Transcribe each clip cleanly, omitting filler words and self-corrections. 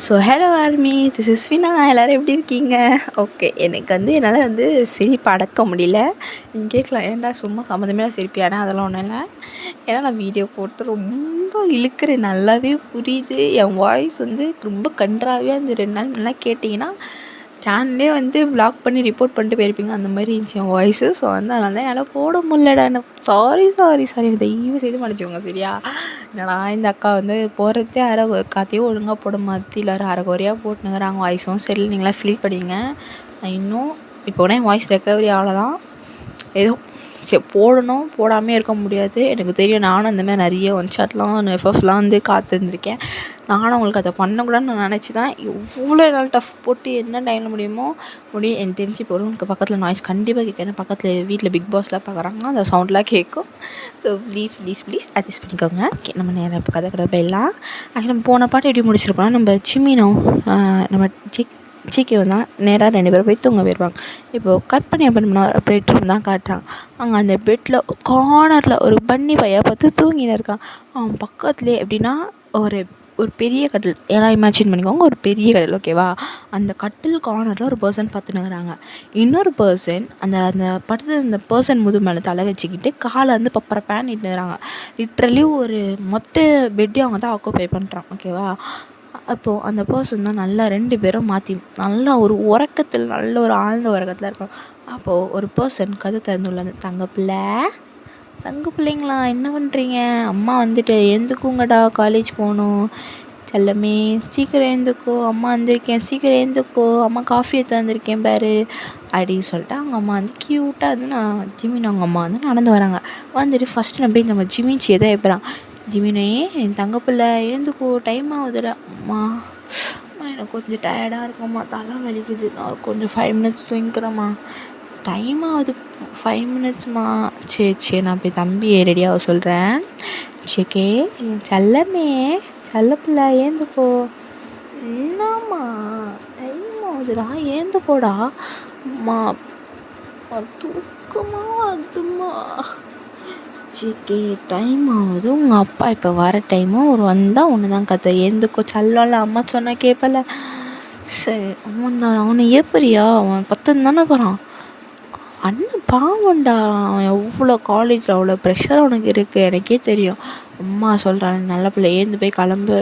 So hello army, this is Fina. எல்லோரும் எப்படி இருக்கீங்க? ஓகே, எனக்கு என்னால் சிரிப்பு அடக்க முடியல. நீங்கள் கேட்கலாம், ஏன்டா சும்மா சம்மந்தமே சிரிப்பியானா? அதெல்லாம் ஒன்றும் இல்லை. ஏன்னா நான் வீடியோ போட்டு ரொம்ப இழுக்கிறேன், நல்லாவே புரியுது. என் வாய்ஸ் ரொம்ப கன்றாவியாக இந்த 2 நாள் நல்லா கேட்டிங்கன்னா சேனல்லே ப்ளாக் பண்ணி ரிப்போர்ட் பண்ணிட்டு போயிருப்பீங்க. அந்த மாதிரி இருந்துச்சு என் வாய்ஸு. ஸோ அதனால தான் என்னால் போட முடியலடா. சாரி தயவு செய்து மன்னிச்சுக்கோங்க, சரியா? என்னடா இந்த அக்கா போகிறதே காத்தையும் ஒழுங்காக போட மாற்றி எல்லோரும் அரைகுறையாக போட்டுனுங்கிறாங்க. வாய்ஸும் சரி, நீங்களாம் ஃபீல் பண்ணிங்க. நான் இன்னும் இப்போ கூட என் வாய்ஸ் ரெக்கவரி அவ்வளோதான். ஏதோ சரி, போடணும், போடாமே இருக்க முடியாது. எனக்கு தெரியும். நானும் இந்தமாதிரி நிறைய ஒன் ஷாட்லாம் எஃப்எஃப்லாம் காத்திருந்துருக்கேன். நானும் அவங்களுக்கு அதை பண்ணக்கூடாதுன்னு நான் நினச்சி தான் எவ்வளோ நாள் டஃப் போட்டு என்ன டைமில் முடியுமோ எனக்கு தெரிஞ்சு போடும். உங்களுக்கு பக்கத்தில் நாய்ஸ் கண்டிப்பாக கேட்கும். ஏன்னா பக்கத்தில் வீட்டில் பிக் பாஸ்லாம் பார்க்குறாங்க, அந்த சவுண்ட்லாம் கேட்கும். ஸோ ப்ளீஸ் அட்ஜஸ்ட் பண்ணிக்கோங்க. ஓகே, நம்ம நேரம் இப்போ கதை போயிடலாம். ஆக்சுவலி நம்ம போன பாட்டு எப்படி முடிச்சிருப்போம், நம்ம சிம்மினோ நம்ம ஜிகே வந்தால் நேராக 2 பேரும் போய் தூங்க போயிடுவாங்க. இப்போது கட் பண்ணி பண்ணால் பெட்ரூம் தான் காட்டுறாங்க. அங்கே அந்த பெட்டில் கார்னரில் ஒரு பன்னி பையை பார்த்து தூங்கின்னு இருக்கான். அவன் பக்கத்துலேயே எப்படின்னா ஒரு ஒரு பெரிய கட்டில், ஏன்னா இமேஜின் பண்ணிக்கோங்க, ஒரு பெரிய கட்டில், ஓகேவா? அந்த கட்டில் கார்னரில் ஒரு பர்சன் பார்த்துனுங்கிறாங்க. இன்னொரு பர்சன் அந்த அந்த படுத்து அந்த பர்சன் மேலே தலை வச்சுக்கிட்டு காலை பப்பரப்பேன் இட்டுனுறாங்க. லிட்ரலி ஒரு மொத்த பெட்டையும் அவங்க தான் ஆக்குபை பண்ணுறான், ஓகேவா? அப்போது அந்த பர்சன் தான் நல்லா 2 பேரும் மாற்றி நல்லா ஒரு உறக்கத்தில், நல்ல ஒரு ஆழ்ந்த உறக்கத்தில் இருக்கும். அப்போது ஒரு பர்சன் கதை திறந்துள்ள அந்த தங்க பிள்ளைங்களா என்ன பண்ணுறீங்க? அம்மா எழுந்துக்குங்கடா, காலேஜ் போகணும். செல்லமே சீக்கிரம் எழுந்துக்கோ, அம்மா வந்திருக்கேன், சீக்கிரம் எழுந்துக்கோ, அம்மா காஃபி எடுத்து வந்திருக்கேன் பாரு அப்படின்னு சொல்லிட்டு அவங்க அம்மா க்யூட்டாக நான் ஜிமின் அவங்க அம்மா நடந்து வராங்க. ஃபஸ்ட்டு நம்ம போய் நம்ம ஜிமின்ச்சியை தான் எப்பறான். ஜிமினே, என் தங்கப்பிள்ளை எழுந்துக்கோ, டைம் ஆகுதுடா. அம்மா எனக்கு கொஞ்சம் டயர்டாக இருக்கம்மா, தலை வலிக்குது, நான் கொஞ்சம் 5 மினிட்ஸ் தூங்கிக்கிறேம்மா. டைம் ஆகுது, 5 மினிட்ஸ்மா. சரி நான் போய் தம்பியை ரெடியாக சொல்கிறேன். சரிக்கே, செல்லமே செல்லப்பிள்ளை ஏந்துக்கோ. என்னம்மா டைம் ஆகுதுடா, ஏந்துக்கோடா. அம்மா தூக்கமாக அதுமா. சரிக்கே, டைம் ஆகுது, உங்கள் அப்பா இப்போ வர டைமும் ஒரு வந்தால் ஒன்று தான் கதை. ஏந்துக்கோ செல்லல, அம்மா சொன்னால் கேட்பல. சரி, அவனை ஏப்பறியா? அவன் 10 தானே இருக்கிறான். அண்ணன் பாவண்டா, அவன் எவ்வளோ காலேஜில் அவ்வளோ ப்ரெஷர் அவனுக்கு இருக்குது, எனக்கே தெரியும். அம்மா சொல்கிறான், நல்ல பிள்ளை ஏந்து போய் கிளம்பு.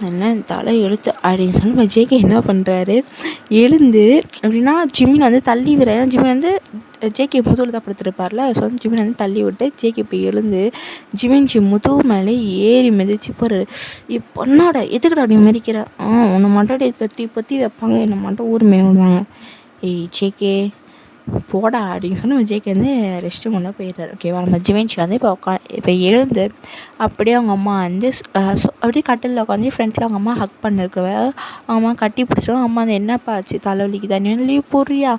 எல்லாம் தலை எழுத்து அப்படின்னு சொல்லி ஜேகே என்ன பண்ணுறாரு, எழுந்து அப்படின்னா ஜிமின் தள்ளி விடுற. ஏன்னா ஜிமின் ஜேகே முதுகில் தான் படுத்துருப்பார்ல. ஸோ ஜிமின் தள்ளி விட்டு ஜேகே போய் எழுந்து ஜிமின் முதுகு மேலே ஏறி மிதிச்சு போகிறாரு. பொண்ணோட எதுக்குடா நீ மிதிக்கிற? உன்னை மட்டும் பற்றி வைப்பாங்க, என்னை மட்டும் ஊர் மேய விடுவாங்க. ஜேகே போடா அப்படின்னு சொல்லி நம்ம ஜேகே ரெஸ்ட் ரூம் ஒன்றா போயிடுறாரு, ஓகேவா? நம்ம ஜிவன்ஷி இப்போ எழுந்து அப்படியே அவங்க அம்மா அப்படியே கட்டிலில் உட்காந்து ஃப்ரெண்டில் அவங்க அம்மா ஹக் பண்ணிருக்கிறவ அவங்க அம்மா கட்டி பிடிச்சோம். அம்மா என்னப்பா ஆச்சு, தலைவலிக்குதா, நீ லீவ் போடுறியா?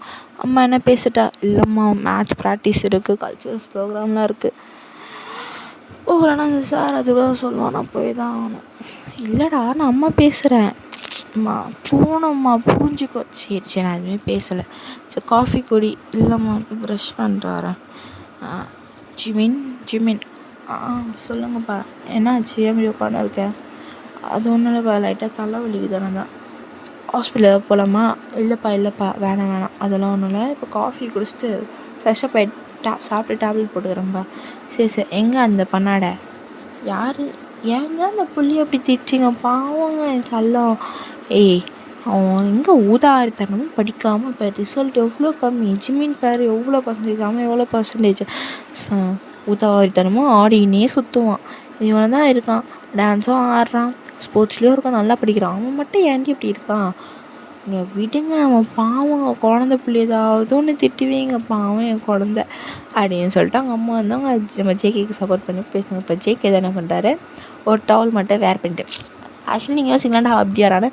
அம்மா என்ன பேசிட்டா? இல்லைம்மா, மேட்ச் ப்ராக்டிஸ் இருக்குது, கல்ச்சுரல்ஸ் ப்ரோக்ராம்லாம் இருக்குது. ஆனால் சார் அதுக்காக சொல்லுவான், நான் போய் தான் ஆகணும். இல்லைடா, நான் அம்மா பேசுகிறேன், அம்மா போகணும்மா, புரிஞ்சுக்கோ. சரி நான் எதுவுமே பேசலை. சரி காஃபி குடி. இல்லைம்மா ப்ரஷ் பண்ணுறாரேன். ஜிமின் சொல்லுங்கப்பா, என்னாச்சு, ஏன் உட்காந்து இருக்கேன்? அது ஒன்றும் இல்லைப்பா, லைட்டாக தலை வலிக்குதானே தான். ஹாஸ்பிட்டலில் போகலாமா? இல்லைப்பா வேணாம், அதெல்லாம் ஒன்றும் இல்லை. இப்போ காஃபி குடிச்சிட்டு ஃப்ரெஷ்ஷப் ஆகிட்டு சாப்பிட்டு டேப்லெட் போட்டுக்கிறேன்ப்பா. சரி எங்கே அந்த பண்ணாடை? யார்? ஏங்க அந்த புள்ளி அப்படி திட்டிங்க? பாவங்க செல்லம். அவன் எங்கே ஊதாரித்தனமும் படிக்காமல் இப்போ ரிசல்ட் எவ்வளோ கம்மி. ஜிமின் பேர் எவ்வளோ பர்சன்டேஜ், அவன் எவ்வளோ பர்சன்டேஜ். ஊதாரித்தனமும் ஆடினே சுற்றுவான். இவனை தான் இருக்கான், டான்ஸும் ஆடுறான், ஸ்போர்ட்ஸ்லேயும் இருக்கான், நல்லா படிக்கிறான். அவன் மட்டும் ஏன்டி இப்படி இருக்கான்? இங்கே விடுங்க, அவன் பாவங்க, குழந்த பிள்ளை ஏதாவது ஒன்று திட்டுவீங்க, பாவம் என் குழந்த அப்படின்னு சொல்லிட்டு அவங்க அம்மா அவங்க நம்ம ஜேகேக்கு சப்போர்ட் பண்ணி பேசுனாங்க. இப்போ ஜேகே என்ன பண்ணுறாரு, ஒரு டவல் மட்டும் வேர் பண்ணிட்டு. ஆக்சுவலி நீங்கள் யோசிக்கலாம்டா அப்படியாரான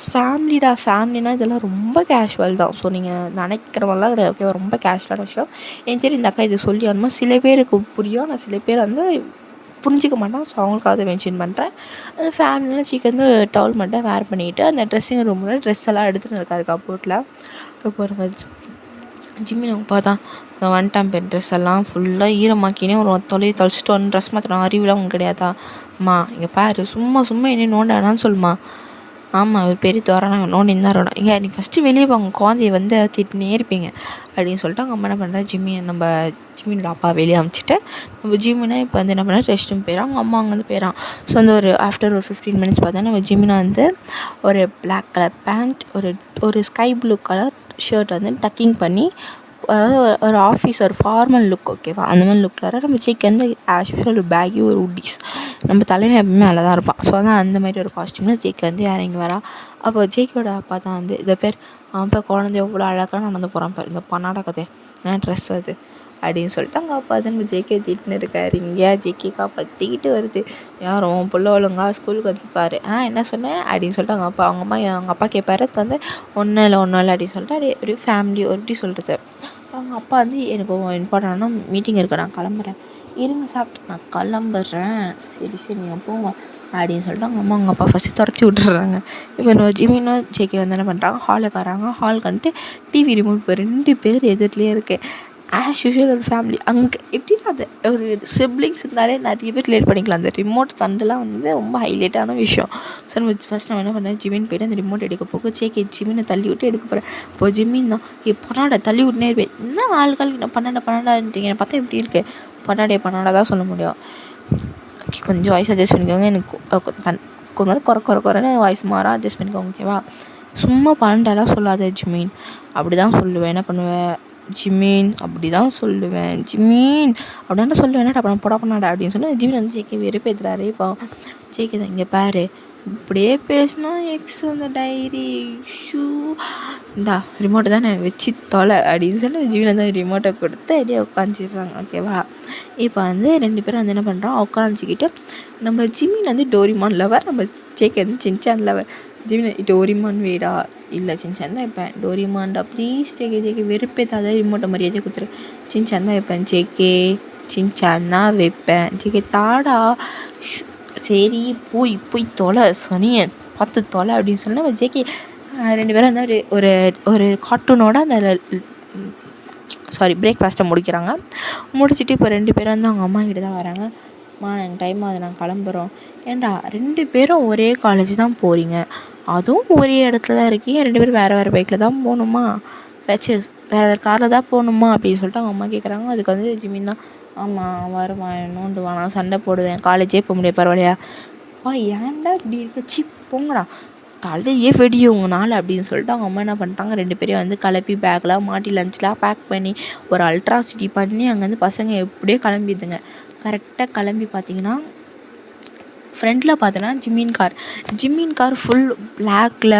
ஃபேமிலினா இதெல்லாம் ரொம்ப கேஷுவல் தான். ஸோ நீங்கள் நினைக்கிறவங்களாம் கிடையாது, ஓகேவா? ரொம்ப கேஷுவலான விஷயம். ஏன் சரி இந்த அக்கா இது சொல்லி ஆனுமா, சில பேருக்கு புரியும், நான் சில பேர் புரிஞ்சிக்க மாட்டான். ஸோ அவங்களுக்காக அதை மென்ஷன் பண்ணுறேன். அந்த ஃபேமிலியில் சீக்கிரம் டவல் மட்டும் வேர் பண்ணிவிட்டு அந்த ட்ரெஸ்ஸிங் ரூமில் ட்ரெஸ் எல்லாம் எடுத்துகிட்டு இருக்காரு கப்போர்ட்டில். இப்போ ஜிம்மின் அவங்க பார்த்தா வந்துட்டான் பேர் ட்ரெஸ் எல்லாம் ஃபுல்லாக ஈரமாக்கினே ஒரு தொலைச்சிட்டு வந்து ட்ரெஸ் மாற்றினா அறிவுலாம் உங்களுக்கு கிடையாதா? அம்மா இங்கே பாரு, சும்மா சும்மா என்ன நோண்டானான்னு சொல்லுமா. ஆமாம் பெரிய தோரணை நோண்டின்னு தான் இருக்கணும். இங்கே நீ ஃபஸ்ட்டு வெளியே போங்க, குழந்தைய வந்து திட்டினே இருப்பீங்க அப்படின்னு சொல்லிட்டு அவங்க அம்மா என்ன பண்ணுறேன், நம்ம ஜிம்மினோட அப்பா வெளியே அனுப்பிச்சிட்டு நம்ம ஜிம்மினா இப்போ வந்து என்ன பண்ண ரெஸ்ட் ரூம் போயிடறான். அவங்க அம்மா அங்கே வந்து போயிடறான். ஸோ வந்து ஆஃப்டர் ஒரு 15 மினிட்ஸ் பார்த்தா நம்ம ஜிம்மினா வந்து ஒரு பிளாக் கலர் பேண்ட், ஒரு ஸ்கை ப்ளூ கலர் ஷர்ட் வந்து டக்கிங் பண்ணி, அதாவது ஒரு ஆஃபீஸ் ஒரு ஃபார்மல் லுக், ஓகேவா, அந்த மாதிரி லுக்கில் நம்ம ஜேக்கு வந்து ஆஸ் யூஷுவல் ஒரு பேகி ஒரு உட்டீஸ், நம்ம தலைமை எப்பவுமே நல்லா தான் இருப்பான். ஸோ அதான் அந்த மாதிரி ஒரு காஸ்டியூமில் ஜேக்கு வந்து இறங்கி வரா. அப்போ ஜேக்கோட அப்பா தான் வந்து இதை பேர் அவன் இப்போ குழந்தை எவ்வளோ அழகாக நடந்து போகிறான் பாரு, இந்த பண்ணாடக்கதே ட்ரெஸ் அது அப்படின்னு சொல்லிட்டு அங்கே அப்பா தான் நம்ம ஜேகே திட்டுன்னு இருக்காரு. இங்கேயா ஜேகே காப்பாற்றிக்கிட்டு வருது, யாரும் புள்ள ஒழுங்கா ஸ்கூலுக்கு வந்துப்பார், என்ன சொன்னேன் அப்படின்னு சொல்லிட்டு அவங்க அப்பா கேட்பாரு. அதுக்கு வந்து ஒன்றும் இல்லை அப்படின்னு சொல்லிட்டு அப்படியே ஒரு ஃபேமிலி ஒரு எப்படி சொல்கிறது, அவங்க அப்பா வந்து எனக்கு இம்பார்ட்டண்டான மீட்டிங் இருக்குது, நான் கிளம்புறேன், இருங்க சாப்பிட்டு நான் கிளம்புறேன், சரி நீங்கள் போங்க அப்படின்னு சொல்லிட்டு அவங்க அப்பா ஃபஸ்ட்டு துரத்தி விட்டுறாங்க. இப்போ நான் ஜிமினோ ஜேகே வந்து என்ன பண்ணுறாங்க, ஹாலுக்கு வராங்க. ஹாலுக்கு வந்துட்டு டிவி ரிமோட் இப்போ 2 பேர் எதிர்லேயே இருக்குது. ஆஸ் யூஷுவல் ஒரு ஃபேமிலி அங்கே எப்படின்னா அது ஒரு சிப்ளிங்ஸ் இருந்தாலே நிறைய பேர் ரிலேட் பண்ணிக்கலாம். அந்த ரிமோட் சண்டைலாம் வந்து ரொம்ப ஹைலைட்டான விஷயம். ஸோ நம்ம ஃபஸ்ட் நம்ம என்ன பண்ணேன், ஜிமின் போய்ட்டு அந்த ரிமோட் எடுக்க போக ஜேகே ஜிமினை தள்ளி விட்டு எடுக்க போகிறேன். இப்போ ஜிமின் தான் பண்ணாடா தள்ளி விட்டுனே இருப்பேன், என்ன ஆள்கள் பண்ணாடான்றீங்க, பார்த்தா எப்படி இருக்குது, பண்ணாடா தான் சொல்ல முடியும். ஓகே கொஞ்சம் வாய்ஸ் அட்ஜஸ்ட் பண்ணிக்கோங்க, எனக்கு கொஞ்சம் குறைன்னு வாய்ஸ் மாற அட்ஜஸ்ட் பண்ணிக்கோங்க, ஓகேவா. சும்மா பண்ணாடெல்லாம் சொல்லாத ஜிமின், அப்படி தான் சொல்லுவேன். என்ன பண்ணுவேன், ஜிமீன் அப்படி தான் சொல்லுவேன், ஜிமீன் அப்படி தானே சொல்லுவேன், அப்புறம் போடா பண்ணாடா அப்படின்னு சொன்னால் ஜிமின் வந்து ஜேகே வெறுப்பேற்றுறாரு. இப்போ ஜேகே தான் இங்கே பாரு, இப்படியே பேசினா எக்ஸ் அந்த டைரி ஷூ இந்தா ரிமோட்டை தானே வச்சு தொலை அப்படின்னு சொல்லி ஜிமின் வந்து ரிமோட்டை கொடுத்து அப்படியே உட்காந்துடுறாங்க, ஓகேவா. இப்போ வந்து 2 பேரும் வந்து என்ன பண்ணுறோம், உட்காந்துக்கிட்டு நம்ம ஜிமின் வந்து டோரிமான் லவர், நம்ம ஜேகே வந்து சின்சான் லவர். ஜிமின் டோரிமான் வேடா, இல்லை சின்சான் தான் வைப்பேன், டோரிமான்டா ப்ளீஸ் ஜேகே வெறுப்பேற்றாத, ரிமோட்டை மரியாதை கொடுத்துரு, சின்சான் தான் வைப்பேன், ஜேகே சின்சான் தான் வைப்பேன், ஜேகே தாடா, சரி போய் தொலை சனியை பார்த்து தொலை அப்படின்னு சொல்லி நம்ம ஜேகே 2 பேரும் வந்து அப்படியே ஒரு கார்ட்டூனோட அந்த பிரேக்ஃபாஸ்ட்டை முடிக்கிறாங்க. முடிச்சுட்டு இப்போ 2 பேரும் வந்து அவங்க அம்மா கிட்ட தான் வராங்க. எனக்கு டைம் ஆகுது, நாங்கள் கிளம்புறோம். ஏன்டா 2 பேரும் ஒரே காலேஜ் தான் போகிறீங்க, அதுவும் ஒரே இடத்துல தான் இருக்கீங்க, 2 பேரும் வேறு பைக்கில் தான் போகணுமா, வேறு காரில் தான் போகணுமா அப்படின்னு சொல்லிட்டு அவங்க அம்மா கேட்குறாங்க. அதுக்கு வந்து ஜிமின் தான், ஆமாம் வருவான் நோண்டுவான், நான் சண்டை போடுவேன், காலேஜே போக முடியாது பரவாயில்லையா, ஏன்டா இப்படி இருக்கச்சி போங்கடா தலையே வெடியும் உங்களால் அப்படின்னு சொல்லிட்டு அவங்க அம்மா என்ன பண்ணிட்டாங்க, 2 பேரையும் வந்து கிளப்பி பேக்லாம் மாட்டி லஞ்செலாம் பேக் பண்ணி ஒரு அல்ட்ராசிட்டி பண்ணி அங்கேருந்து பசங்க எப்படியோ கிளம்பிடுதுங்க. கரெக்டாக கிளம்பி பார்த்தீங்கன்னா ஃப்ரண்டில் பார்த்தோன்னா ஜிம்மின் கார் ஃபுல் பிளாக்கில்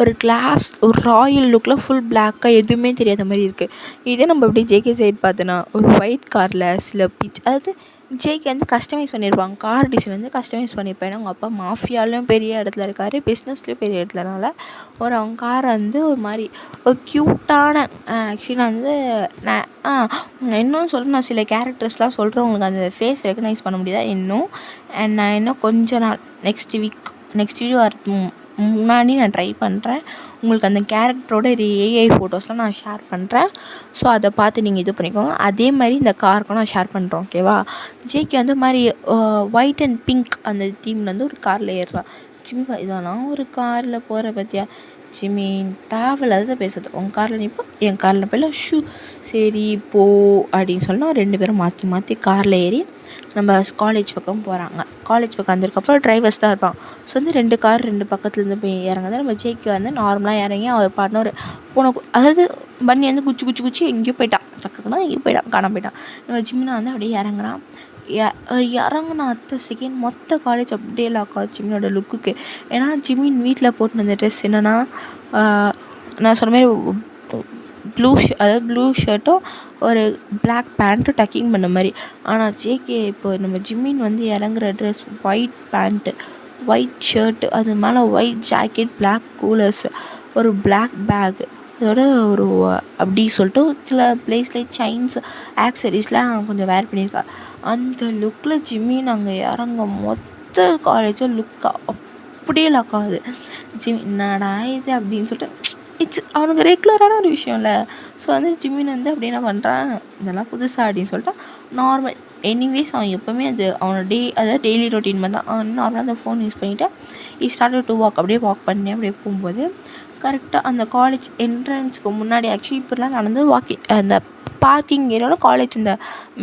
ஒரு ராயல் லுக்கில் ஃபுல் பிளாக்காக எதுவுமே தெரியாத மாதிரி இருக்குது. இதே நம்ம அப்படியே ஜேகே சைட் பார்த்தோன்னா ஒரு ஒயிட் காரில் சில அதாவது ஜேகே வந்து கஸ்டமைஸ் பண்ணியிருப்பாங்க, கார் டிசைன் வந்து கஸ்டமைஸ் பண்ணியிருப்பேன். அவங்க அப்பா மாஃபியாலையும் பெரிய இடத்துல இருக்கார், பிஸ்னஸ்லேயும் பெரிய இடத்துலனால அவங்க காரை வந்து ஒரு மாதிரி ஒரு க்யூட்டான ஆக்சுவலி நான் வந்து இன்னும் சொல்கிறேன், நான் சில கேரக்டர்ஸ்லாம் சொல்கிறேன், உங்களுக்கு அந்த ஃபேஸ் ரெக்கக்னைஸ் பண்ண முடியாதா இன்னும். அண்ட் நான் இன்னும் கொஞ்ச நாள் நெக்ஸ்ட் வீடியோ முன்னாடி நான் ட்ரை பண்ணுறேன், உங்களுக்கு அந்த கேரக்டரோட ஏஐ ஃபோட்டோஸ்லாம் நான் ஷேர் பண்ணுறேன். ஸோ அதை பார்த்து நீங்கள் இது பண்ணிக்கோங்க. அதே மாதிரி இந்த காருக்கும் நான் ஷேர் பண்ணுறோம், ஓகேவா. ஜேகே வந்து மாதிரி ஒயிட் அண்ட் பிங்க் அந்த தீமில் வந்து ஒரு காரில் ஏறுறான். ஜிம்மி இதெல்லாம் ஒரு காரில் போகிற பற்றியா, ஜிமின் தேவையில்லாத பேசுறது, உங்கள் காரில் நிற்போ என் காரில் போயில ஷூ சரி போ அப்படின்னு சொன்னால் 2 பேரும் மாற்றி காரில் ஏறி நம்ம காலேஜ் பக்கம் போகிறாங்க. காலேஜ் பக்கம் வந்ததுக்கப்புறம் டிரைவர்ஸ் தான் இருப்பான். ஸோ வந்து 2 கார் 2 பக்கத்துலேருந்து போய் இறங்குது. நம்ம ஜேகே வந்து நார்மலாக இறங்கி அவர் பாட்னர் அதாவது பண்ணி வந்து குச்சி எங்கேயோ போயிட்டான், சக்கரக்குன்னா எங்கேயோ போயிட்டான், காணாம போயிட்டான். நம்ம ஜிம்மினா வந்து அப்படியே இறங்குறான். இறங்குனா அடுத்த செகண்ட் மொத்த காலேஜ் அப்படியே லாக் ஆகுது ஜிம்மினோட லுக்குக்கு. ஏன்னா ஜிம்மின் வீட்டில் போட்டு வந்த ட்ரெஸ் என்னென்னா நான் சொன்ன மாதிரி ப்ளூ ஷர்ட்டும் ஒரு பிளாக் பேண்ட்டும் டக்கிங் பண்ண மாதிரி. ஆனால் ஜேகே இப்போ நம்ம ஜிம்மின் வந்து இறங்குற dress white pant, white shirt, அது மேலே ஒயிட் ஜாக்கெட், பிளாக் கூலர்ஸ், ஒரு பிளாக் பேக், அதோட ஒரு அப்படி சொல்லிட்டு சில பிளேஸில் செயின்ஸ் ஆக்சரிஸ்லாம் கொஞ்சம் வேர் பண்ணியிருக்கா. அந்த லுக்கில் ஜிம்மின் அங்கே இறங்க மொத்த காலேஜும் லுக்காக அப்படியே லாக் ஆகுது. ஜிம்மி என்னடா இது அப்படின்னு சொல்லிட்டு அவனுக்கு ரெகுலரான ஒரு விஷயம் இல்லை. ஸோ வந்து ஜிம்மின் வந்து அப்படி என்ன பண்ணுறான், இதெல்லாம் புதுசாக அப்படின்னு சொல்லிட்டு நார்மல் எனிவேஸ் அவன் எப்போவுமே அது அவனோட அதாவது டெய்லி ரொட்டீன் மாதிரி தான். அவன் நார்மலாக அந்த ஃபோன் யூஸ் பண்ணிவிட்டு ஸ்டார்டட் டு வாக். அப்படியே வாக் பண்ணி அப்படியே போகும்போது கரெக்டாக அந்த காலேஜ் என்ட்ரன்ஸுக்கு முன்னாடி ஆக்சுவலி இப்படிலாம் நடந்து அந்த பார்க்கிங் ஏரியாவில் காலேஜ் இந்த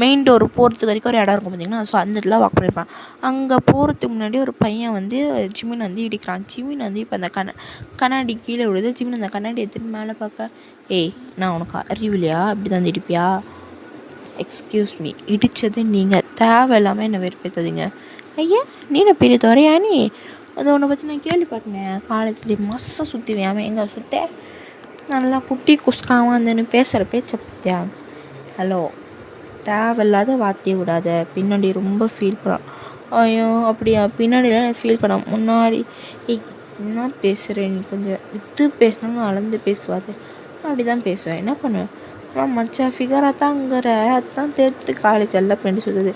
மெயின் டோர் போகிறதுக்கு வரைக்கும் ஒரு இடம் இருக்கும் பார்த்திங்கன்னா. ஸோ அந்த இடத்துல வாக் பண்ணியிருப்பான். அங்கே போகிறதுக்கு முன்னாடி ஒரு பையன் வந்து ஜிம்மின் வந்து இடிக்கிறான். ஜிம்மின் வந்து இப்போ அந்த கண்ணாடி கீழே விடுது. ஜிம்மின் அந்த கண்ணாடி எடுத்துட்டு மேலே பார்க்க, ஏய் நான் உனக்கு அறிவில்லையா, இப்படி தான் இடிப்பியா, எக்ஸ்கியூஸ் மீ, இடித்தது நீங்கள், தேவையில்லாமல் என்னை வெறுப்பேற்றாதீங்க. ஐயா நீ என்ன பெரிய துறையா நீ, அது உன்னை பற்றி நான் கேள்விப்பட்டேன், காலேஜ்லேயே மஸ்ஸை சுற்றுவேன், எங்கே சுற்ற நல்லா குட்டி குஸ்காமல் இருந்துன்னு பேசுகிற பேச்சை பற்றியா. ஹலோ, தேவையில்லாத வார்த்தையை விடாத, பின்னாடி ரொம்ப ஃபீல் பண்ணான். ஐயோ அப்படியா, பின்னாடிலாம் ஃபீல் பண்ண, முன்னாடி என்ன பேசுகிறேன் நீ, கொஞ்சம் விற்று பேசினாலும் அளந்து பேசுவாது, அப்படி தான் பேசுவேன், என்ன பண்ணுவேன். மச்சா ஃபிகராக தாங்கிற, அதுதான் தேர்த்து காலேஜ் எல்லாம் ஃப்ரெண்டு சொல்லுது.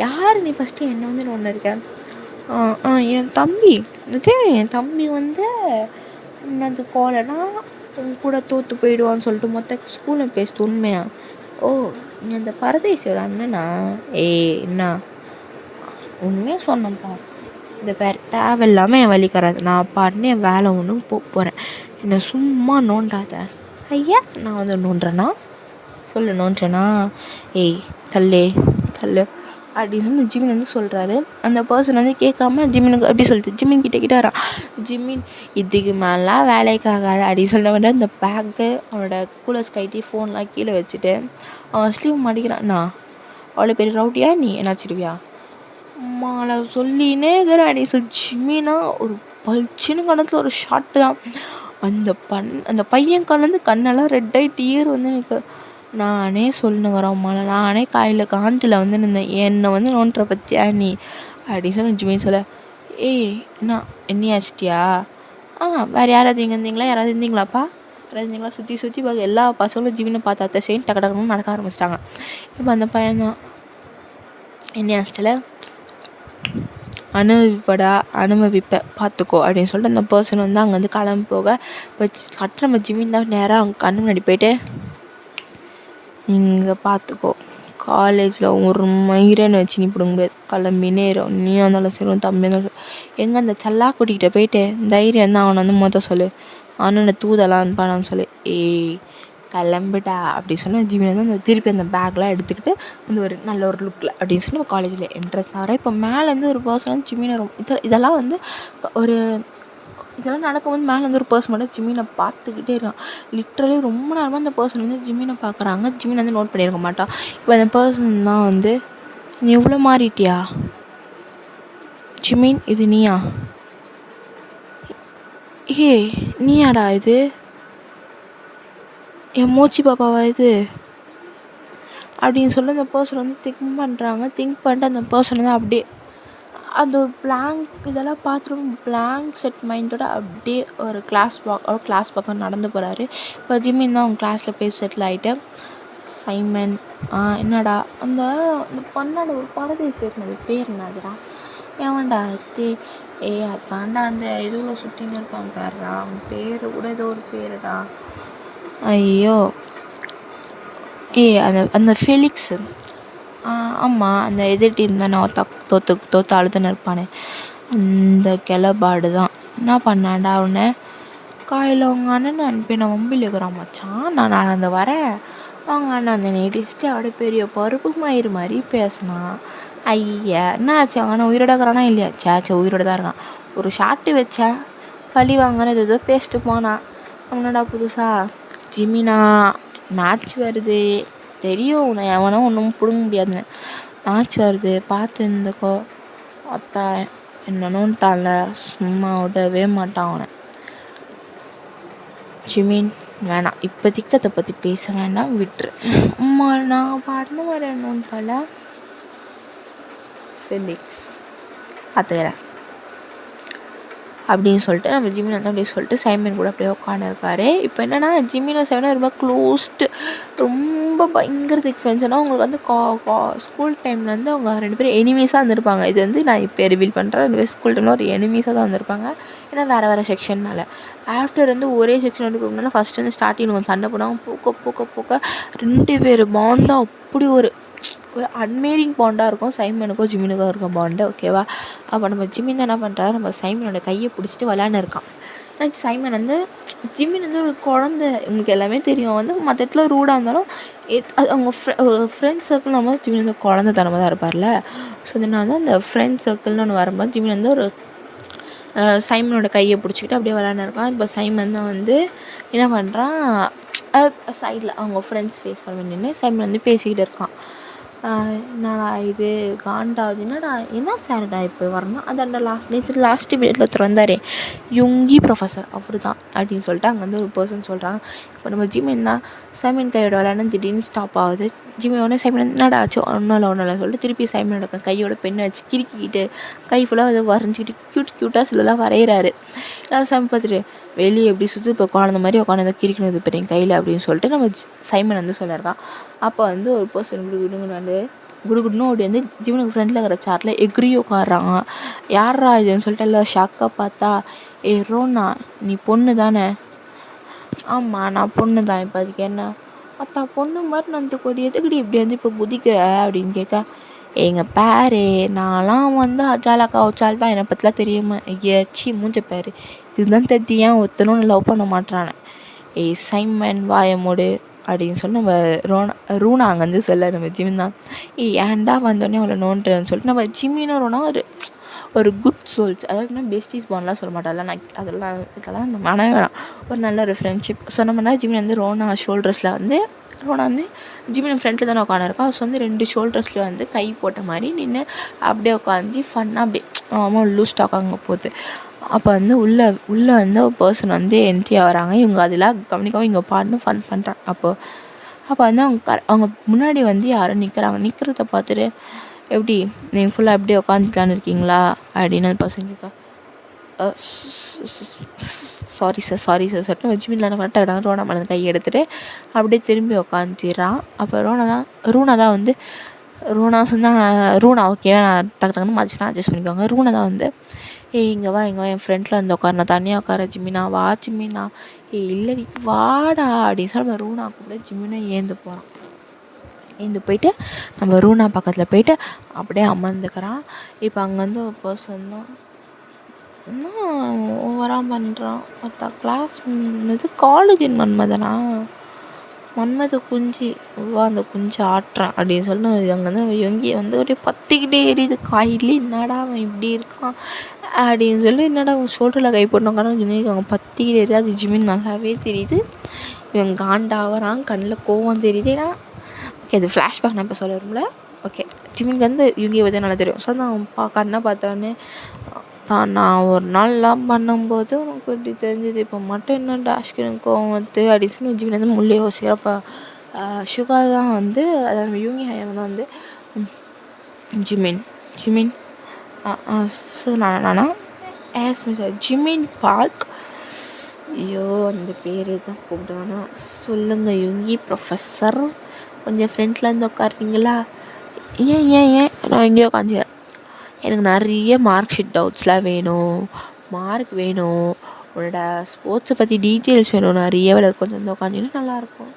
யார் நீ, ஃபஸ்ட்டு என்னை வந்து ஒன்று இருக்கேன். என் தம்பி என் தம்பி வந்து என்னது கோலைனா உன் கூட தோற்று போயிடுவான்னு சொல்லிட்டு மொத்த ஸ்கூலில் பேசுது உண்மையா. ஓ நீ அந்த பரதேசியோட அண்ணனா. என்ன உண்மையாக சொன்னப்பா, இந்த பேர் தேவையில்லாமல் என் வலிக்கிறாது. நான் பாட்டுன்னு என் வேலை ஒன்றும் போகிறேன், என்னை சும்மா நோண்டாத. ஐயா நான் வந்து நோண்டுறேன்னா சொல்லு, நோண்டுறேன்னா தள்ளு அப்படின்னு ஜிம்மின் வந்து சொல்கிறாரு. அந்த பர்சன் வந்து கேட்காம ஜிம்மினுக்கு அப்படி சொல்லிட்டு ஜிம்மின் கிட்ட வரான். ஜிம்மின் இதுக்கு மேலாம் வேலைக்காகாது அப்படின்னு சொல்ல வேண்டாம். இந்த பேக்கு அவனோட கூலர்ஸ் கைட்டி ஃபோன்லாம் கீழே வச்சுட்டு அவன் ஸ்லீவ் மாட்டிக்கிறான்னா, அவ்வளோ பெரிய ரவுடியா நீ என்னாச்சிடுவியா, அம்மாவை சொல்லினே இருக்கிற நீ சொல். ஜிம்மினா ஒரு பல்ச்சின்னு கணத்தில் ஒரு ஷாட்டு தான். அந்த பையன் கலந்து கண்ணெல்லாம் ரெட் ஆகிட்டு இயர் வந்து எனக்கு நானே சொல்லுங்கிறேன் அம்மாவில், நானே காண்டில் வந்து நின்றேன், என்னை வந்து நோண்டுற பற்றியா நீ அப்படின்னு சொல்லி ஜிம்மின் சொல்ல. என்ன எண்ணியாச்சிட்டியா, வேறு யாராவது இங்கே இருந்தீங்களா, யாராவது இருந்தீங்களாப்பா, யாராவது இருந்தீங்களா, சுற்றி பார்க்க எல்லா பசங்களும் ஜிம்மினை பார்த்தாத்த சைன் டக்கு டக்குன்னு நடக்க ஆரம்பிச்சிட்டாங்க. இப்போ அந்த பையன் தான் எண்ணியாச்சிட்டில் அனுபவிப்ப பார்த்துக்கோ அப்படின்னு சொல்லிட்டு அந்த பர்சன் வந்து அங்கேருந்து கிளம்பி போக வச்சு கட்டுற நம்ம ஜிம்மின் தான் நேராக அவங்க கண்ணு முன்னாடி போயிட்டு, இங்கே பார்த்துக்கோ, காலேஜில் ஒரு மயிரன்னு வச்சு நீ பிடுங்க முடியாது, கிளம்பி நேரம் நீயும் இருந்தாலும் சரி தம்பி இருந்தாலும் எங்கே அந்த சல்லாக்குட்டிக்கிட்ட போயிட்டு தைரியம் தான் அவனை வந்து சொல்லு, அண்ணனை தூதலாம் அனுப்பானான்னு சொல்லி. கிளம்பிட்டா அப்படி சொன்னால் ஜிம்மின் வந்து அந்த திருப்பி அந்த பேக்லாம் எடுத்துக்கிட்டு வந்து ஒரு நல்ல ஒரு லுக்கில் அப்படின்னு சொல்லி காலேஜில் என்ட்ரன்ஸ் ஆகிறேன். இப்போ மேலேருந்து ஒரு பர்சன் வந்து ஜிம்மினை ரொம்ப இதெல்லாம் வந்து ஒரு இதெல்லாம் நடக்கும்போது மேலேருந்து ஒரு பர்சன் மட்டும் ஜிம்மினை பார்த்துக்கிட்டே இருக்கான். லிட்ரலி ரொம்ப நேரமாக அந்த பர்சன் வந்து ஜிம்மினை பார்க்குறாங்க. ஜிம்மினை வந்து நோட் பண்ணியிருக்க மாட்டான். இப்போ அந்த பர்சன் தான் வந்து, நீ இவ்வளோ மாறிட்டியா ஜிம்மின், இது நீயா, நீயாடா இது, என் மோச்சி பாப்பாவா இது அப்படின்னு சொல்லி அந்த பர்சன் வந்து திங்க் பண்ணிட்டு அந்த பர்சன் வந்து அப்படியே அந்த ஒரு பிளாங்க் இதெல்லாம் பார்த்துட்டு பிளாங்க் செட் மைண்டோட அப்படியே ஒரு கிளாஸ் பக்கம் நடந்து போகிறாரு. இப்போ ஜிம்மின் தான் அவங்க கிளாஸில் போய் செட்டில் ஆகிட்டு, சைமன் என்னடா அந்த பொண்ணோட ஒரு பரதேசி இருந்தது பேர் என்னதுடா, ஏன்டா அதாண்டா அந்த இதுவில் சுற்றின்னு இருப்பான் பேர்டா, அவன் பேர் கூட ஏதோ ஒரு பேருடா, ஐயோ அந்த ஃபெலிக்ஸு, ஆமாம் அந்த எதிர் டீம் தானே தோற்று அழுதுன்னு இருப்பானே, அந்த கிளபாடு தான் என்ன பண்ணாண்டா அவனை காலையில் அவங்க அண்ணன் அனுப்பி நான் மொபைல் இருக்கிறான் மச்சான், நான் நடந்து வரேன், அவங்க அண்ணன் வந்து நெடிச்சுட்டு அப்படியே பெரிய பருப்பு மயிறு மாதிரி பேசினான். ஐயா என்ன ஆச்சு, அவங்க அண்ணன் உயிரோட இருக்கிறானா இல்லையா, சேச்சா உயிரோட தான் இருக்கான், ஒரு ஷாட்டு வச்சேன் பழி வாங்கினது ஏதோ பேசிட்டு போனான். அவனடா புதுசா ஜிம்மினா மேட்ச் வருது தெரியும், உன்னை எவனோ ஒன்றும் பிடுங்க முடியாதுன்னு, மேட்ச் வருது பார்த்து இருந்துக்கோ, அத்தா என்னன்னுட்டான்ல சும்மா விடவே மாட்டான் அவனை. ஜிம்மின் வேணாம் இப்போதைக்கு அதை பற்றி பேச வேண்டாம், விட்டுரு, அம்மா நான் பாட்டுன்னு வரணும்னு பல ஃபெலிக்ஸ் பார்த்துக்கிறேன். அப்படின்னு சொல்லிட்டு நம்ம ஜிமின் வந்து அப்படியே சொல்லிட்டு சைமன் கூட அப்படியே உட்காந்துருக்காரு. இப்போ என்னென்னா ஜிமினோ சைமனும் ரொம்ப க்ளோஸ்டு, ரொம்ப பயங்கர திக் ஃப்ரெண்ட்ஸ். ஏன்னா அவங்களுக்கு வந்து ஸ்கூல் டைமில் வந்து அவங்க 2 பேரும் எனிமீஸாக இருந்திருப்பாங்க. இது வந்து நான் இப்போ ரிவீல் பண்ணுறேன். 2 பேர் ஸ்கூல் டைமில் ஒரு எனிமீஸாக தான் வந்திருப்பாங்க. ஏன்னா வேறு செக்ஷன்னால. ஆஃப்டர் வந்து ஒரே செக்ஷன் எடுக்கணும்னா ஃபஸ்ட்டு வந்து ஸ்டார்டிங் கொஞ்சம் சண்டை போடுவாங்க. போக்க 2 பேர் பாண்டும் அப்படி ஒரு அன்மேரிங் பாண்டாக இருக்கும். சைமனுக்கும் ஜிமினுக்கும் இருக்க பாண்டு, ஓகேவா? அப்போ நம்ம ஜிமின் என்ன பண்ணுறாரு, நம்ம சைமனோட கையை பிடிச்சிட்டு விளையாண்டு இருக்கான். சைமன் வந்து ஜிமின் வந்து ஒரு குழந்தை, உங்களுக்கு எல்லாமே தெரியும். வந்து மற்ற இடத்துல ரூடாக இருந்தாலும் அது அவங்க ஃப்ரெண்ட்ஸ் சர்க்கிள் நம்ம ஜிமின் வந்து குழந்தைத்தனமாக தான் இருப்பார்ல. ஸோ அதனால் வந்து அந்த ஃப்ரெண்ட்ஸ் சர்க்கிள்னு ஒன்று வரும்போது ஜிமின் வந்து ஒரு சைமனோட கையை பிடிச்சிக்கிட்டு அப்படியே விளையாண்டுருக்கான். இப்போ சைமன் தான் வந்து என்ன பண்ணுறான், சைடில் அவங்க ஃப்ரெண்ட்ஸ் ஃபேஸ் பண்ண நின்று சைமன் வந்து பேசிக்கிட்டு இருக்கான். என்னடா இது காண்டாவது, என்னடா என்ன சார்டா இப்போ வரணும். அதாண்டா லாஸ்ட் பீரியடில் ஒருத்தர் வந்தார், யுங்கி ப்ரொஃபஸர், அவர் தான் அப்படின்னு சொல்லிட்டு அங்கே வந்து ஒரு பர்சன் சொல்கிறாங்க. இப்போ நம்ம ஜிமின் தான் சைமன் கையோட விளையாண்டு திடீர்னு ஸ்டாப் ஆகுது. ஜிமியோட சைமன் என்னடா ஆச்சு, ஒன்றும் இல்லை சொல்லிட்டு திருப்பி சைமனோட கையோட பெண்ணை வச்சு கிறுக்கிக்கிட்டு கை ஃபுல்லாக அதை வரைஞ்சிக்கிட்டு க்யூட்டாக சொல்லலாம் வரைகிறாரு. சைமன் பார்த்துட்டு வெளியே எப்படி சுற்றி இப்போ குழந்த மாதிரி உட்காந்து கிரிக்கணும் இப்போ என் கையில் அப்படின்னு சொல்லிட்டு நம்ம சைமன் வந்து சொல்லியிருக்கான். அப்போ வந்து ஒரு பர்சன் குடுகுடுன்னு ஓடி வந்து ஜிவனுக்கு ஃப்ரெண்டில் இருக்கிற சாரில் எக்ரி உட்காடுறாங்க. யாரா இதுன்னு சொல்லிட்டு எல்லாம் ஷாக்காக பார்த்தா, ரோனா நீ பொண்ணு தானே? ஆமாம் நான் பொண்ணு தான். இப்போ அதுக்கு என்ன அத்தா பொண்ணு மாதிரி நான் கொடி எதுக்கடி இப்படி வந்து இப்போ குதிக்கிற அப்படின்னு கேட்க, எங்கள் பேரு நான்லாம் வந்து அஜாலாக்கா வச்சால் தான் என்னை பற்றிலாம் தெரியுமா, ஏச்சி மூஞ்ச பேர் இதுதான் தெரிஞ்சு ஏன் ஒருத்தனும் லவ் பண்ண மாட்டானே, சைமன் வாய மூடு அப்படின்னு சொல்லி நம்ம ரூனா அங்கே வந்து சொல்ல நம்ம ஜிமின் தான் ஏன்டா வந்தோடனே அவளை நோண்டுறேன்னு சொல்லிட்டு நம்ம ஜிமினும் ரோனா ஒரு குட் சோல்ஸ், அதாவது பெஸ்டிஸ் பாண்ட்லாம் சொல்ல மாட்டாள். நான் இதெல்லாம் மனவே வேணாம், ஒரு நல்ல ஒரு ஃப்ரெண்ட்ஷிப் சொன்னோம்னா. ஜிமின் வந்து ரோனா ஷோல்டர்ஸில் வந்து ரோனா வந்து ஜிமின் ஃப்ரெண்டில் தானே உட்காந்துருக்கோம். ஸோ வந்து 2 ஷோல்டர்ஸில் வந்து கை போட்ட மாதிரி நின்று அப்படியே உட்காந்து ஃபன்னாக அப்படியே லூஸ் டாக் அங்கே போகுது. அப்போ வந்து உள்ளே வந்து ஒரு பர்சன் வந்து என்ட்ரி ஆகிறாங்க. இவங்க அதெல்லாம் கவனிக்காமல் இங்கே பாட்டுன்னு ஃபன் பண்ணுறாங்க. அப்போ வந்து அவங்க முன்னாடி வந்து யாரும் நிற்கிறத பார்த்துட்டு, எப்படி நீங்கள் ஃபுல்லாக அப்படியே உட்காந்துக்கலான்னு இருக்கீங்களா அப்படின்னு அந்த பர்சன் கேட்க, சாரி சார் சொல்லிட்டு ஜிமின்ல கரெக்டாக ரோனா மேலே கை எடுத்துகிட்டு அப்படியே திரும்பி உட்காந்துறான். அப்போ ரூனா தான் வந்து ரூனா ஓகேவா, நான் டக்குன்னு மாற்றினா அட்ஜஸ்ட் பண்ணிக்கோங்க. ரூனா தான் வந்து இங்கே வா என் ஃப்ரெண்டில் வந்து உட்கார, நான் தனியாக உட்கார ஜிமினா, வா ஜிமினா, இல்லடி வாடா அப்படின்னு சொல்லி நம்ம ரூனா கூட ஜிமினா ஏந்து போயிட்டு நம்ம ரூனா பக்கத்தில் போயிட்டு அப்படியே அமர்ந்துக்கிறான். இப்போ அங்கே வந்து ஒரு பர்சன் தான் இன்னும் ஓவராக பண்ணுறான். மற்ற கிளாஸ் இது காலேஜின் மன்மத குஞ்சு அந்த குஞ்சு ஆட்டுறான் அப்படின்னு சொல்லி அங்கே வந்து நம்ம யொங்கியை வந்து அப்படியே பற்றிக்கிட்டே எரியுது. காயிலே என்னடா அவன் இப்படி இருக்கான் அப்படின்னு சொல்லி, என்னடா அவன் ஷோல்டரில் கை போட்டோங்கான ஜிமினுக்கு அவங்க பற்றிக்கிட்டே எரியுது. அது ஜிமின் நல்லாவே தெரியுது. இவன் காண்டாகிறான், கண்ணில் கோவம் தெரியுது. ஏன்னா ஓகே அது ஃப்ளாஷ்பேக் நான் இப்போ சொல்ல விரும்பல. ஓகே ஜிமினுக்கு வந்து யுங்கியை பற்றி நல்லா தெரியும். ஸோ நான் கண்ணை பார்த்தோன்னே நான் ஒரு நாள்லாம் பண்ணும்போது உனக்கு இப்படி தெரிஞ்சது, இப்போ மட்டும் என்ன டாஷ்க்கு எனக்கு கோவம் வந்து அப்படின்னு சொல்லி ஜிமின் வந்து முள்ளே யோசிக்கிறப்ப சுகா தான் வந்து, அதாவது யூங்கி ஹையன் தான் வந்து ஜிமின் ஸோ நானா ஜிமின் பார்க், ஐயோ அந்த பேர் தான் கூப்பிடுவானா, சொல்லுங்கள் யுங்கி ப்ரொஃபஸர் கொஞ்சம் ஃப்ரெண்டில் இருந்து உட்காருறீங்களா? ஏன் நான் எங்கேயோ உட்காந்துக்கிறேன், எனக்கு நிறைய மார்க் ஷீட் டவுட்ஸ்லாம் வேணும், மார்க் வேணும், உன்னோட ஸ்போர்ட்ஸை பற்றி டீட்டெயில்ஸ் வேணும், நிறைய வேலை கொஞ்சம் வந்து உட்காந்துக்கிட்டு நல்லாயிருக்கும்.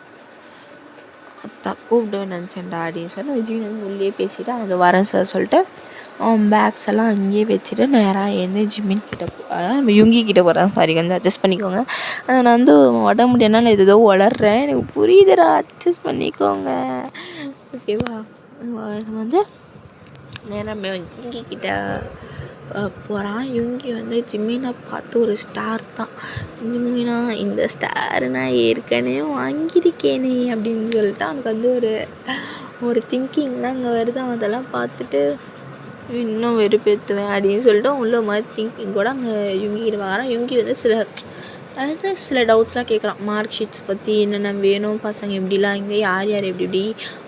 கூப்பிடுவேன் நினச்சேன்டா அப்படின்னு சொல்லி விஜய் வந்து உள்ளே பேசிவிட்டு அங்கே வரேன் சார் சொல்லிட்டு அவன் பேக்ஸ் எல்லாம் அங்கேயே வச்சுட்டு நேராக எழுந்து ஜிமின் கிட்டே அதாவது நம்ம யுங்கி கிட்டே போகிறேன். சாரி வந்து அட்ஜஸ்ட் பண்ணிக்கோங்க, நான் வந்து உடம்பு முடியாதுனா நான் ஏதோ வளர்றேன், எனக்கு புரியுதுடா, அட்ஜஸ்ட் பண்ணிக்கோங்க ஓகேவா. நம்ம வந்து நேராக யுங்கி கிட்டே போகிறான். யுங்கி வந்து ஜிமினை பார்த்து ஒரு ஸ்டார் தான், ஜிமினா இந்த ஸ்டார் நான் ஏற்கனவே வாங்கியிருக்கேனே அப்படின்னு சொல்லிட்டு அவனுக்கு வந்து ஒரு திங்கிங்லாம் அங்கே வருது. அவன் அதெல்லாம் பார்த்துட்டு இன்னும் வெறுப்பேற்றுவேன் அப்படின்னு சொல்லிட்டு உள்ள மாதிரி திங்கிங் கூட அங்கே யுங்கி கிட்ட பார்க்குறான். யுங்கி வந்து சில டவுட்ஸ்லாம் கேட்குறான், மார்க் ஷீட்ஸ் பற்றி என்னென்ன வேணும், பசங்க எப்படிலாம் இங்கே யார் எப்படி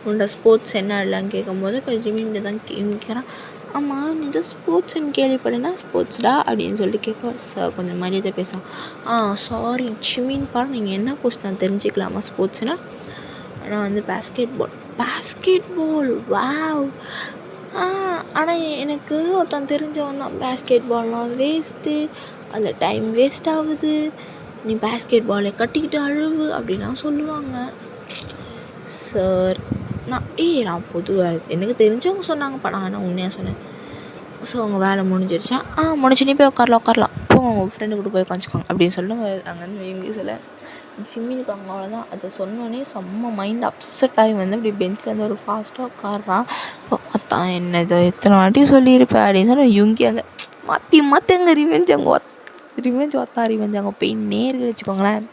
உன்னோட ஸ்போர்ட்ஸ் என்ன இல்லைன்னு கேட்கும்போது இப்போ ஜிமின்கிட்ட தான் கேட்குறான். ஆமாம் நீ ஏதோ ஸ்போர்ட்ஸ்ன்னு கேள்விப்பட்டேன்னா ஸ்போர்ட்ஸ்டா அப்படின்னு சொல்லிட்டு கேட்குவா. சார் கொஞ்சம் மரியாதை பேசும். சாரி ஜிமின்ப்பா, நீங்கள் என்ன போஸ்ட் நான் தெரிஞ்சுக்கலாமா ஸ்போர்ட்ஸ்னால்? நான் வந்து பேஸ்கெட் பால் வாவ். ஆனால் எனக்கு ஒருத்தன் தெரிஞ்சவன் தான், பேஸ்கெட் பால்லாம் வேஸ்ட்டு, அதில் டைம் வேஸ்ட் ஆகுது, நீ பேஸ்கெட் பாலை கட்டிக்கிட்டு அழுவு அப்படிலாம் சொல்லுவாங்க. சார் நான் பொதுவாக எனக்கு தெரிஞ்சவங்க சொன்னாங்கப்பா, நான் ஆனால் உண்மையாக சொன்னேன். ஸோ அவங்க வேலை முடிஞ்சிருச்சா, முடிச்சு நீ போய் உட்காரலாம் போங்க உங்கள் ஃப்ரெண்டு கூட போய் உட்காந்துக்கோங்க அப்படின்னு சொல்லிட்டு அங்கேருந்து இங்கிலீஷில் ஜிம்மினுக்கு அவங்க அவ்வளோதான். அதை சொன்னோன்னே செம்ம மைண்ட் அப்செட் ஆகி வந்து அப்படி பெஞ்சில் வந்து ஒரு ஃபாஸ்ட்டாக உட்காடுறான். அத்தான் என்ன இதை எத்தனை வாட்டி சொல்லியிருப்பேன் அப்படின்னு சொல்லி யுங்கி அங்கே மாற்றி அங்கே ரிவெஞ்ச் அங்கே போயின்னே இருக்கு வச்சுக்கோங்களேன்.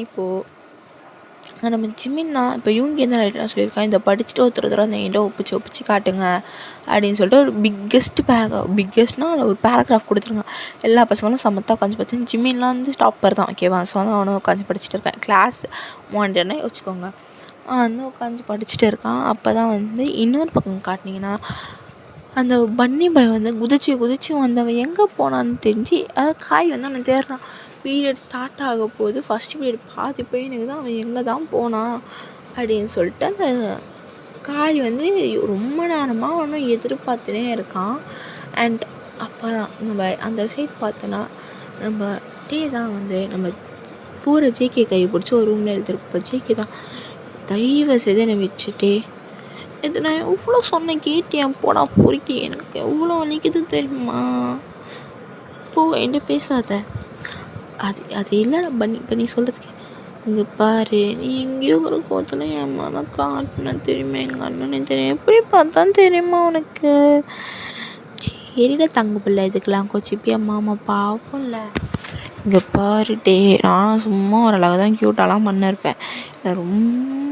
இப்போது நம்ம ஜிம்மின்னா இப்போ யுங்கி என்ன ரைட்டாக சொல்லியிருக்கான், இதை படிச்சுட்டு ஒருத்தர் அந்த என்கிட்ட ஒப்பிச்சு காட்டுங்க அப்படின்னு சொல்லிட்டு ஒரு பிக்கெஸ்ட்னால் ஒரு பேராகிராஃப் கொடுத்துருங்க. எல்லா பசங்களும் சமத்தாக உட்காந்து படிச்சு, ஜிம்மின்லாம் வந்து டாப்பர் தான் ஓகேவா. ஸோ வந்து அவனும் உட்காந்து படிச்சுட்டு இருக்கான். கிளாஸ் மானிட்டர்னே வச்சுக்கோங்க. வந்து உட்காந்து படிச்சுட்டு இருக்கான். அப்போ தான் வந்து இன்னொரு பக்கம் காட்டினீங்கன்னா அந்த பன்னி பாய் வந்து குதிச்சு வந்தவன் எங்கே போனான்னு தெரிஞ்சு காய் வந்து அவனை தேடுறான். பீரியட் ஸ்டார்ட் ஆக போது ஃபஸ்ட் பீரியட் பாதி பையனுக்கு தான் அவன் எங்கே தான் போனான் அப்படின்னு சொல்லிட்டு அந்த காய் வந்து ரொம்ப நேரமாக அவனும் எதிர்பார்த்துனே இருக்கான். அண்ட் அப்போ தான் நம்ம அந்த சைட் பார்த்தோன்னா நம்ம தான் வந்து நம்ம பூரா ஜேகே கை பிடிச்சி ஒரு ரூமில் எழுதிருப்போம். ஜேகே தான் தயவு செய்து என்னை வச்சுட்டே, இது நான் எவ்வளோ சொன்னேன் கேட்டேன், போடா பொறுக்கி, எனக்கு எவ்வளோ வலிக்குது தெரியுமா, போ என்கிட்ட பேசாத. அது இல்லைடா பண்ணி சொல்கிறதுக்கு, இங்கே பாரு நீ எங்கேயோ ஒரு கோத்தில் என் மனம் காட்டின தெரியுமா, எங்கள் அண்ணன் தெரியும், எப்படி பார்த்தான் தெரியுமா உனக்கு. சரிடா தங்க பிள்ளை, இதுக்கெல்லாம் கோச்சிப்பியா மாமா பாவம் இல்லை. இங்கே பாருட்டே, நானும் சும்மா ஒரு அழகாக தான் க்யூட்டாலாம் பண்ணிருப்பேன், ரொம்ப